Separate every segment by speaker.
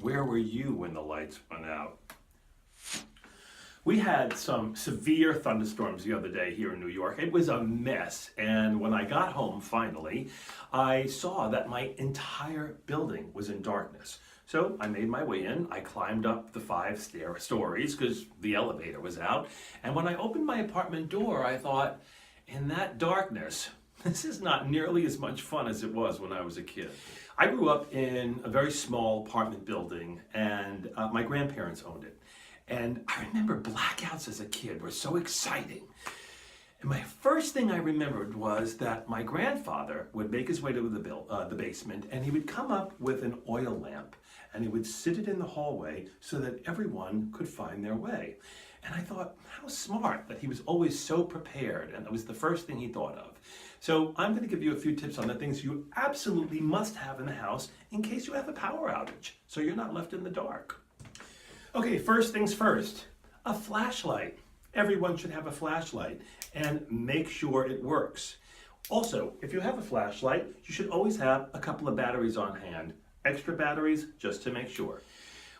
Speaker 1: Where were you when the lights went out? We had some severe thunderstorms the other day here in New York. It was a mess, and when I got home finally, I saw that my entire building was in darkness. So I made my way in. I climbed up the 5 stories because the elevator was out. And when I opened my apartment door, I thought, in that darkness, this is not nearly as much fun as it was when I was a kid. I grew up in a very small apartment building, and my grandparents owned it. And I remember blackouts as a kid were so exciting. And my first thing I remembered was that my grandfather would make his way to the basement, and he would come up with an oil lamp, and he would sit it in the hallway so that everyone could find their way. And I thought, how smart that he was always so prepared, and that was the first thing he thought of. So I'm going to give you a few tips on the things you absolutely must have in the house in case you have a power outage, so you're not left in the dark. Okay, first things first, a flashlight. Everyone should have a flashlight, and make sure it works. Also, if you have a flashlight, you should always have a couple of batteries on hand. Extra batteries, just to make sure.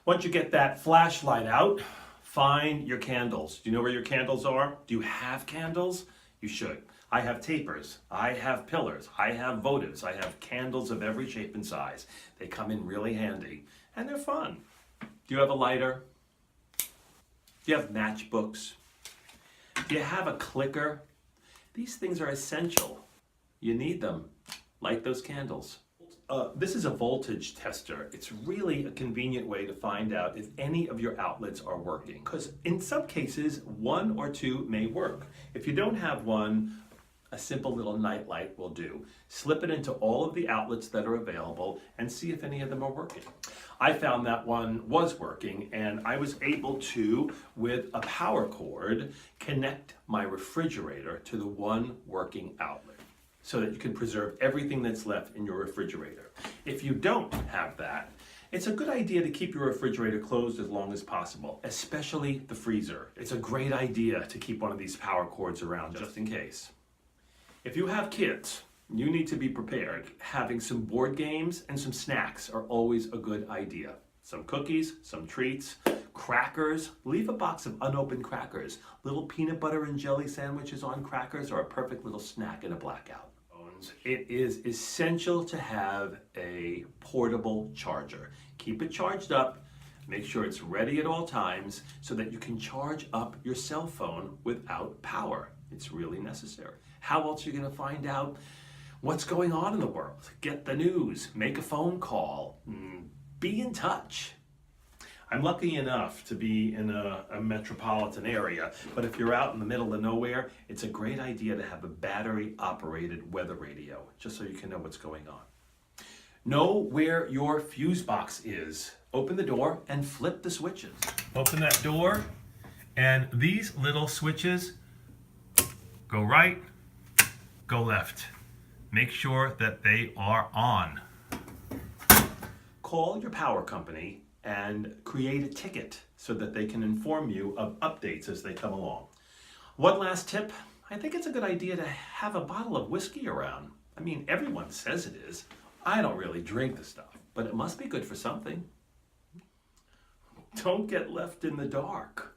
Speaker 1: Once you get that flashlight out, find your candles. Do you know where your candles are? Do you have candles? You should. I have tapers, I have pillars, I have votives, I have candles of every shape and size. They come in really handy, and they're fun. Do you have a lighter? Do you have matchbooks? Do you have a clicker? These things are essential. You need them, like those candles. This is a voltage tester. It's really a convenient way to find out if any of your outlets are working, because in some cases, 1 or 2 may work. If you don't have one, a simple little night light will do. Slip it into all of the outlets that are available and see if any of them are working. I found that one was working, and I was able to, with a power cord, connect my refrigerator to the one working outlet, so that you can preserve everything that's left in your refrigerator. If you don't have that, it's a good idea to keep your refrigerator closed as long as possible, especially the freezer. It's a great idea to keep one of these power cords around just in case. If you have kids, you need to be prepared. Having some board games and some snacks are always a good idea. Some cookies, some treats, crackers. Leave a box of unopened crackers. Little peanut butter and jelly sandwiches on crackers are a perfect little snack in a blackout. It is essential to have a portable charger. Keep it charged up. Make sure it's ready at all times so that you can charge up your cell phone without power. It's really necessary. How else are you going to find out what's going on in the world? Get the news, make a phone call, be in touch. I'm lucky enough to be in a metropolitan area, but if you're out in the middle of nowhere, it's a great idea to have a battery-operated weather radio, just so you can know what's going on. Know where your fuse box is. Open the door and flip the switches. Open that door, and these little switches go right, go left. Make sure that they are on. Call your power company and create a ticket so that they can inform you of updates as they come along. One last tip, I think it's a good idea to have a bottle of whiskey around. I mean, everyone says it is. I don't really drink the stuff, but it must be good for something. Don't get left in the dark.